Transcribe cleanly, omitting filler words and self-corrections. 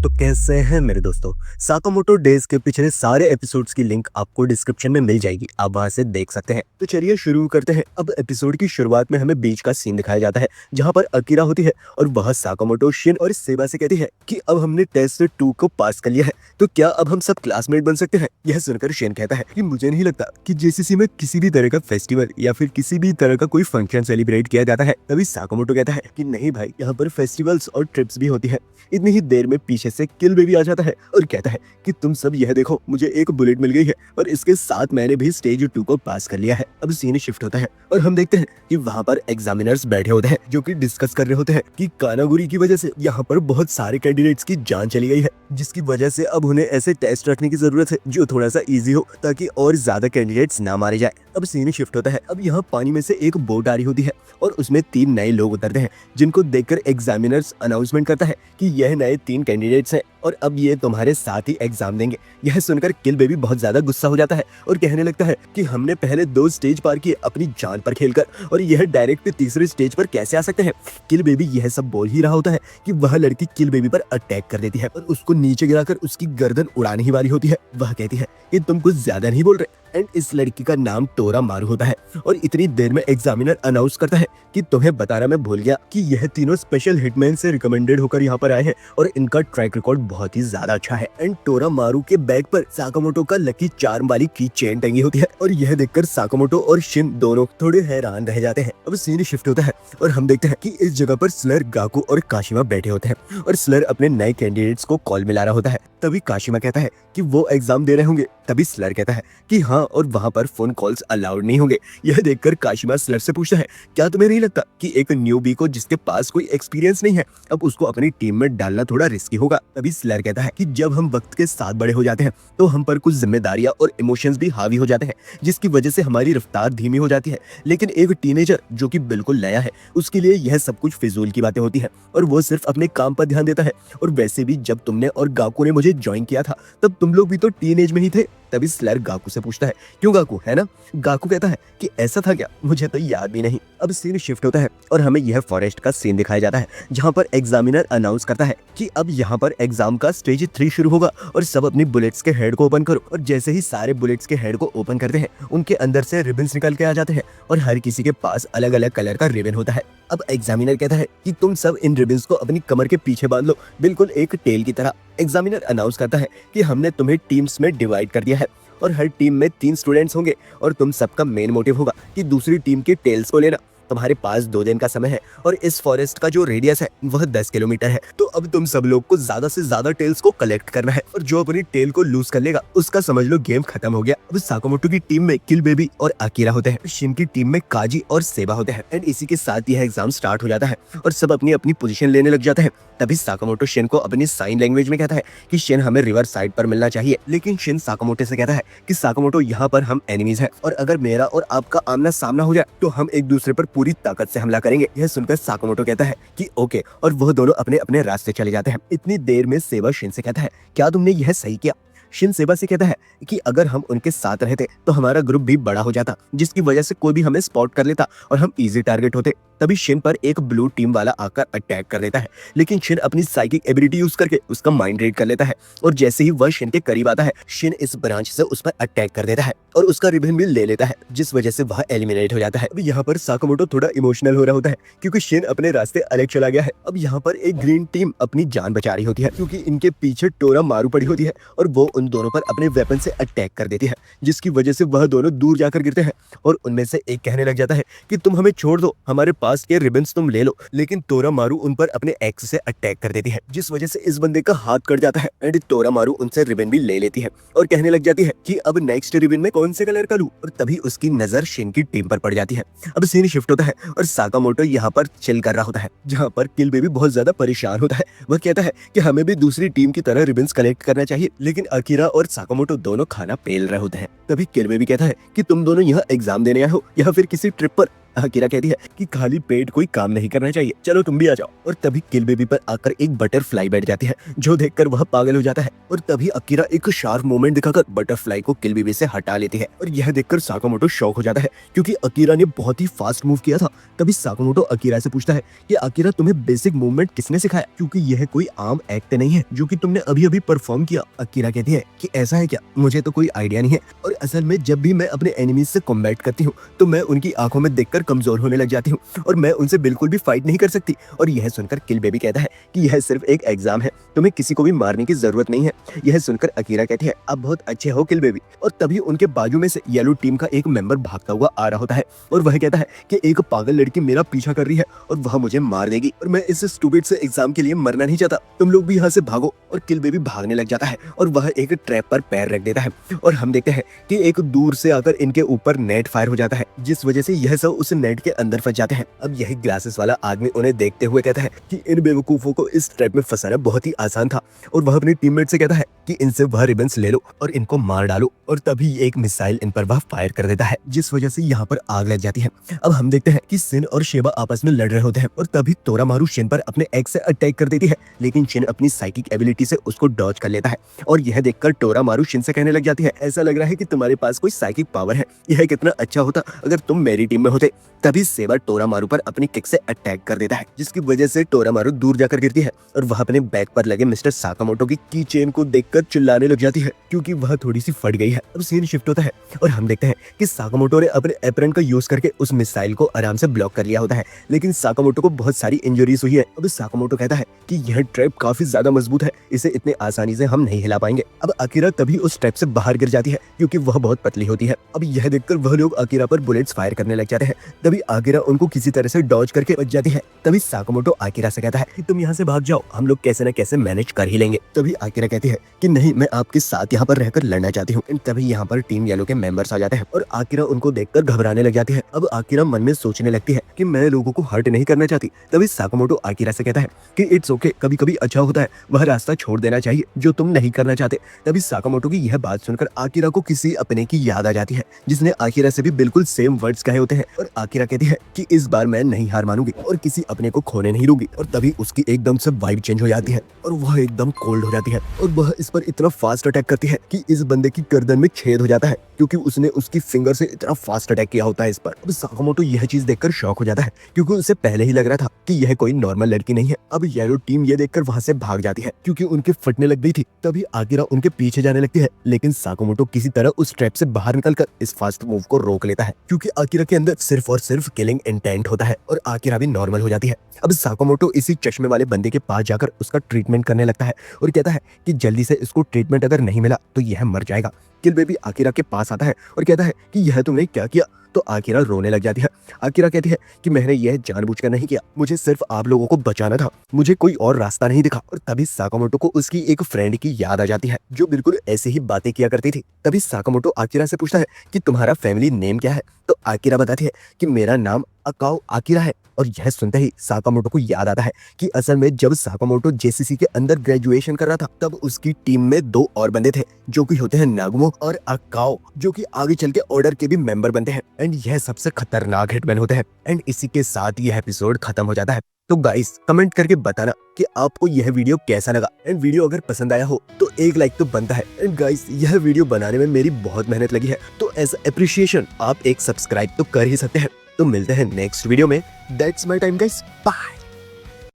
तो कैसे हैं मेरे दोस्तों। साकामोटो डेज के पिछले सारे एपिसोड्स की लिंक आपको डिस्क्रिप्शन में मिल जाएगी, आप वहां से देख सकते हैं। तो चलिए शुरू करते हैं। अब एपिसोड की शुरुआत में हमें बीच का सीन दिखाया जाता है जहां पर अकीरा होती है और वह साकामोटो, शिन और सेबा से कहती है कि अब हमने टेस्ट 2 को पास कर लिया है, तो क्या अब हम सब क्लासमेट बन सकते हैं। यह सुनकर शिन कहता है कि मुझे नहीं लगता कि जेसीसी में किसी भी तरह का फेस्टिवल या फिर किसी भी तरह का कोई फंक्शन सेलिब्रेट किया जाता है। तभी साकामोटो कहता है कि नहीं भाई, यहाँ पर फेस्टिवल्स और ट्रिप्स भी होती है। इतनी ही देर में पीछे से किल बेबी आ जाता है और कहता है कि तुम सब यह देखो, मुझे एक बुलेट मिल गई है और इसके साथ मैंने भी स्टेज 2 को पास कर लिया है। अब सीन शिफ्ट होता है और हम देखते हैं कि वहाँ पर एग्जामिनर्स बैठे होते हैं जो कि डिस्कस कर रहे होते हैं कि कानागुरी की वजह से यहाँ पर बहुत सारे कैंडिडेट्स की जान चली गई है, जिसकी वजह से अब उन्हें ऐसे टेस्ट रखने की जरूरत है जो थोड़ा सा इजी हो ताकि और ज्यादा कैंडिडेट्स ना मारे जाए। अब सीन शिफ्ट होता है। अब यहाँ पानी में से एक बोट आ रही होती है और उसमें 3 नए लोग उतरते हैं, जिनको देखकर एग्जामिनर्स अनाउंसमेंट करता है कि यह नए 3 कैंडिडेट्स हैं और अब ये तुम्हारे साथ ही एग्जाम देंगे। यह सुनकर किल बेबी बहुत ज्यादा गुस्सा हो जाता है और कहने लगता है कि हमने पहले 2 स्टेज पार किए अपनी जान पर खेलकर, और यह डायरेक्ट तीसरे स्टेज पर कैसे आ सकते हैं। किल बेबी यह सब बोल ही रहा होता है कि वह लड़की किल बेबी पर अटैक कर देती है और उसको नीचे गिराकर उसकी गर्दन उड़ाने ही वाली होती है। वह कहती है कि तुम कुछ ज्यादा नहीं बोल रहे। एंड इस लड़की का नाम टोरा मारू होता है और इतनी देर में एग्जामिनर अनाउंस करता है कि तुम्हें बताना मैं भूल गया कि यह तीनों स्पेशल हिटमैन से रिकमेंडेड होकर यहाँ पर आए हैं और इनका ट्रैक रिकॉर्ड बहुत ही ज्यादा अच्छा है। एंड टोरा मारू के बैग पर साकामोटो का लकी चार्म वाली की चेन टंगी होती है और यह देखकर साकामोटो और शिन दोनों थोड़े हैरान रह जाते हैं। अब सीन शिफ्ट होता है और हम देखते हैं कि इस जगह पर स्लर, गाकू और काशिमा बैठे होते हैं और स्लर अपने नए कैंडिडेट्स को कॉल मिला रहा होता है। तभी काशिमा कहता है कि वो एग्जाम दे रहे होंगे। तभी स्लर कहता है कि हाँ, और वहाँ पर फोन कॉल्स अलाउड नहीं होंगे। यह देखकर काशिमा स्लर से पूछता है, क्या तुम्हें नहीं लगता कि एक न्यूबी को जिसके पास कोई एक्सपीरियंस नहीं है, अब उसको अपनी टीम में डालना थोड़ा रिस्की होगा। तभी स्लर कहता है कि जब हम वक्त के साथ बड़े हो जाते हैं तो हम पर कुछ जिम्मेदारियां और इमोशंस भी हावी हो जाते हैं, जिसकी वजह से हमारी रफ्तार धीमी हो जाती है। लेकिन एक टीनेजर जो कि बिल्कुल नया है, उसके लिए यह सब कुछ फिजूल की बातें होती है और वो सिर्फ अपने काम पर ध्यान देता है। और वैसे भी जब तुमने और गाकू ने मुझे ज्वाइन किया था तब तुम लोग भी तो टीनेज में ही थे। तभी स्लर गाकू से पूछता है, क्यों गाकू, है ना? गाकू कहता है कि ऐसा था क्या, मुझे तो याद भी नहीं। अब सीन शिफ्ट होता है और हमें यह फॉरेस्ट का सीन दिखाया जाता है जहां पर एग्जामिनर अनाउंस करता है कि अब यहां पर एग्जाम का स्टेज 3 शुरू होगा और सब अपनी बुलेट्स के हेड को ओपन करो। और जैसे ही सारे बुलेट्स के हेड को ओपन करते हैं, उनके अंदर से रिबन्स निकल के आ जाते हैं और हर किसी के पास अलग अलग कलर का रिबन होता है। अब एग्जामिनर कहता है कि तुम सब इन रिबन्स को अपनी कमर के पीछे बांध लो, बिल्कुल एक टेल की तरह। एग्जामिनर अनाउंस करता है कि हमने तुम्हें टीम्स में डिवाइड कर दिया है और हर टीम में 3 स्टूडेंट्स होंगे और तुम सबका मेन मोटिव होगा कि दूसरी टीम के टेल्स को लेना। तुम्हारे पास 2 दिन का समय है और इस फॉरेस्ट का जो रेडियस है वह 10 किलोमीटर है। तो अब तुम सब लोग को ज्यादा से ज्यादा टेल्स को कलेक्ट करना है और जो अपनी टेल को लूज कर लेगा उसका समझ लो गेम खत्म हो गया। अब साकामोटो की टीम में किल बेबी और अकीरा होते हैं, शिन की टीम में काजी और सेबा होते हैं। एंड इसी के साथ यह एग्जाम स्टार्ट हो जाता है और सब अपनी अपनी पोजीशन लेने लग जाते हैं। तभी साकामोटो शिन को अपनी साइन लैंग्वेज में कहता है कि शिन हमें रिवर साइड पर मिलना चाहिए, लेकिन शिन साकामोटो से कहता है कि साकामोटो यहाँ पर हम एनिमीज हैं और अगर मेरा और आपका आमना सामना हो जाए तो हम एक दूसरे पर पूरी ताकत से हमला करेंगे। यह सुनकर साकामोटो कहता है कि ओके, और वह दोनों अपने अपने रास्ते चले जाते हैं। इतनी देर में सेबा शिन से कहता है, क्या तुमने यह सही किया? शिन सेबा से कहता है कि अगर हम उनके साथ रहते तो हमारा ग्रुप भी बड़ा हो जाता, जिसकी वजह से कोई भी हमें स्पॉट कर लेता और हम इजी टारगेट होते। तभी शिन पर एक ब्लू टीम वाला आकर अटैक कर देता है, लेकिन शिन अपनी साइकिक एबिलिटी यूज करके उसका माइंड रीड कर लेता है और जैसे ही वह शिन के करीब आता है, शिन इस ब्रांच से उस पर अटैक कर देता है और उसका रिबन भी ले लेता है, जिस वजह से वह एलिमिनेट हो जाता है। अब यहाँ पर साकामोटो थोड़ा इमोशनल हो रहा होता है क्योंकि शिन अपने रास्ते अलग चला गया है। अब यहाँ पर एक ग्रीन टीम अपनी जान बचा रही होती है क्योंकि इनके पीछे टोरा मारू पड़ी होती है और वो उन दोनों पर अपने वेपन से अटैक कर देती है, जिसकी वजह से वह दोनों दूर जाकर गिरते हैं और उनमें से एक कहने लग जाता है कि तुम हमें छोड़ दो, हमारे पास के रिबन्स तुम ले लो। लेकिन टोरा मारू उन पर अपने एक्स से अटैक कर देती है, जिस वजह से इस बंदे का हाथ कट जाता है एंड टोरा मारू उनसे रिबन भी ले लेती है और कहने लग जाती है कि अब नेक्स्ट रिबन में कौन से कलर का लूं। और तभी उसकी नजर शिन की टीम पर पड़ जाती है। अब सीन शिफ्ट होता है और साकामोटो यहाँ पर चिल कर रहा होता है, जहाँ पर किल बेबी बहुत ज्यादा परेशान होता है। वह कहता है कि हमें भी दूसरी टीम की तरह रिबन्स कलेक्ट करना चाहिए, लेकिन अकीरा और साकामोटो दोनों खाना पेल रहे होते हैं। तभी किल बेबी कहता है कि तुम दोनों यहाँ एग्जाम देने आए हो या फिर किसी ट्रिप पर। अकीरा कहती है कि खाली पेट कोई काम नहीं करना चाहिए, चलो तुम भी आ जाओ। और तभी किल बेबी पर आकर एक बटरफ्लाई बैठ जाती है, जो देखकर वह पागल हो जाता है। और तभी अकीरा एक शार्प मूवमेंट दिखाकर बटरफ्लाई को किल बेबी से हटा लेती है। और यह देखकर साकामोटो शॉक हो जाता है, क्योंकि अकीरा ने बहुत ही फास्ट मूव किया था। तभी साकामोटो अकीरा से पूछता है कि अकीरा तुम्हें बेसिक मूवमेंट किसने सिखाया, क्योंकि यह कोई आम एक्ट नहीं है जो कि तुमने अभी अभी परफॉर्म किया। अकीरा कहती है कि ऐसा है क्या, मुझे तो कोई आइडिया नहीं है। और असल में जब भी मैं अपने एनिमीज से कॉम्बैट करती हूँ तो मैं उनकी आंखों में देखकर कमजोर होने लग जाती हूँ और मैं उनसे बिल्कुल भी फाइट नहीं कर सकती। और यह सुनकर किल बेबी कहता है कि यह सिर्फ एक एग्जाम है, तुम्हें किसी को भी मारने की जरूरत नहीं है। यह सुनकर अकीरा कहती है आप बहुत अच्छे हो किल बेबी। और तभी उनके बाजू में से येलो टीम का एक मेंबर भागता हुआ आ रहा होता है और वह कहता है कि एक पागल लड़की मेरा पीछा कर रही है और वह मुझे मार देगी और मैं इस स्टूपिड से एग्जाम के लिए मरना नहीं चाहता, तुम लोग भी यहाँ से भागो। और किल बेबी भागने लग जाता है और वह एक ट्रैप पर पैर रख देता है और हम देखते हैं कि एक दूर से आकर इनके ऊपर नेट फायर हो जाता है, जिस वजह से यह सब उस नेट के अंदर फंस जाते हैं। अब यही ग्लासेस वाला आदमी उन्हें देखते हुए कहता है कि इन बेवकूफों को इस ट्रैप में फंसाना बहुत ही आसान था और वह अपने टीममेट से कहता है कि इनसे वह रिबन्स ले लो और इनको मार डालो। और तभी एक मिसाइल इन पर वह फायर कर देता है, जिस वजह से यहाँ पर आग लग जाती है। अब हम देखते हैं कि शिन और शेबा आपस में लड़ रहे होते हैं और तभी तोरामारू शिन पर अपने एक्स से अटैक कर देती है, लेकिन शिन अपनी साइकिक एबिलिटी से उसको डॉज कर लेता है। और यह देखकर तोरामारू शिन से कहने लग जाती है ऐसा लग रहा है कि तुम्हारे पास कोई साइकिक पावर है, यह कितना अच्छा होता अगर तुम मेरी टीम में होते। तभी सेबा तोरामारू पर अपनी किक से अटैक कर देता है, जिसकी वजह से तोरामारू दूर जाकर गिरती है और वह अपने बैक पर लगे मिस्टर साकामोटो की की चेन को देखकर चिल्लाने लग जाती है, क्योंकि वह थोड़ी सी फट गई है। अब सीन शिफ्ट होता है और हम देखते हैं कि साकामोटो ने अपने एप्रन का यूज करके उस मिसाइल को आराम से ब्लॉक कर लिया होता है, लेकिन साकामोटो को बहुत सारी इंजरीज हुई है। अब साकामोटो कहता है कि यह ट्रैप काफी ज्यादा मजबूत है, इसे इतने आसानी से हम नहीं हिला पाएंगे। अब अकीरा तभी उस ट्रैप से बाहर गिर जाती है, क्योंकि वह बहुत पतली होती है। अब यह देखकर वह लोग अकीरा पर बुलेट्स फायर करने लग जाते हैं। तभी अकीरा उनको किसी तरह से डॉज करके बच जाती है। तभी साकामोटो अकीरा से कहता है कि तुम यहाँ से भाग जाओ, हम लोग कैसे न कैसे मैनेज कर ही लेंगे। तभी अकीरा कहती है कि नहीं, मैं आपके साथ यहाँ पर रहकर लड़ना चाहती हूँ। तभी यहाँ पर टीम येलो के मेंबर्स आ जाते हैं और अकीरा उनको देखकर घबराने लग जाती है। अब अकीरा मन में सोचने लगती है कि मैं लोगों को हर्ट नहीं करना चाहती। तभी साकामोटो अकीरा से कहता है कि इट्स ओके, कभी कभी अच्छा होता है वह रास्ता छोड़ देना चाहिए जो तुम नहीं करना चाहते। तभी साकामोटो की यह बात सुनकर अकीरा को किसी अपने की याद आ जाती है, जिसने अकीरा से भी बिल्कुल सेम वर्ड्स कहे होते हैं। और अकीरा कहती है कि इस बार मैं नहीं हार मानूंगी और किसी अपने को खोने नहीं दूंगी। और तभी उसकी एकदम से वाइब चेंज हो जाती है और वह एकदम कोल्ड हो जाती है और वह इस पर इतना फास्ट अटैक करती है कि इस बंदे की गर्दन में छेद हो जाता है, क्योंकि उसने उसकी फिंगर से इतना फास्ट अटैक किया होता है इस पर। अब साकामोटो यह चीज देखकर शॉक हो जाता है, क्योंकि उसे पहले ही लग रहा था कि यह कोई नॉर्मल लड़की नहीं है। अब येलो टीम ये देखकर वहां से भाग जाती है, क्योंकि उनके फटने लग गई थी। तभी अकीरा उनके पीछे जाने लगती है, लेकिन साकामोटो किसी तरह उस ट्रैप से बाहर निकलकर इस फास्ट मूव को रोक लेता है, क्योंकि अकीरा के अंदर सिर्फ और सिर्फ किलिंग इंटेंट होता है और अकीरा भी नॉर्मल हो जाती है। अब साकामोटो इसी चश्मे वाले बंदे के पास जाकर उसका ट्रीटमेंट करने लगता है और कहता है कि जल्दी से इसको ट्रीटमेंट अगर नहीं मिला तो यह मर जाएगा। किल बेबी अकीरा के पास आता है और कहता है कि यह तुमने क्या किया। तो अकीरा रोने लग जाती है। अकीरा कहती है कि मैंने यह जानबूझकर नहीं किया, मुझे सिर्फ आप लोगों को बचाना था, मुझे कोई और रास्ता नहीं दिखा। और तभी साकामोटो को उसकी एक फ्रेंड की याद आ जाती है, जो बिल्कुल ऐसे ही बातें किया करती थी। तभी साकामोटो अकीरा से पूछता है कि तुम्हारा फैमिली नेम क्या है। तो अकीरा बताती है कि मेरा नाम अकाओ अकीरा है। और यह सुनते ही साकामोटो को याद आता है कि असल में जब साकामोटो जेसीसी के अंदर ग्रेजुएशन कर रहा था, तब उसकी टीम में 2 और बंदे थे, जो कि होते हैं नागुमो और अकाओ, जो कि आगे चल के ऑर्डर के भी मेंबर बनते हैं एंड यह सबसे खतरनाक हिटमैन होते हैं। एंड इसी के साथ यह एपिसोड खत्म हो जाता है। तो गाइस कमेंट करके बताना कि आपको यह वीडियो कैसा लगा, एंड वीडियो अगर पसंद आया हो तो एक लाइक तो बनता है। एंड गाइस यह वीडियो बनाने में मेरी बहुत मेहनत लगी है, तो एज अप्रिशिएशन आप एक सब्सक्राइब तो कर ही सकते हैं। तो मिलते हैं नेक्स्ट वीडियो में। That's my time guys, bye.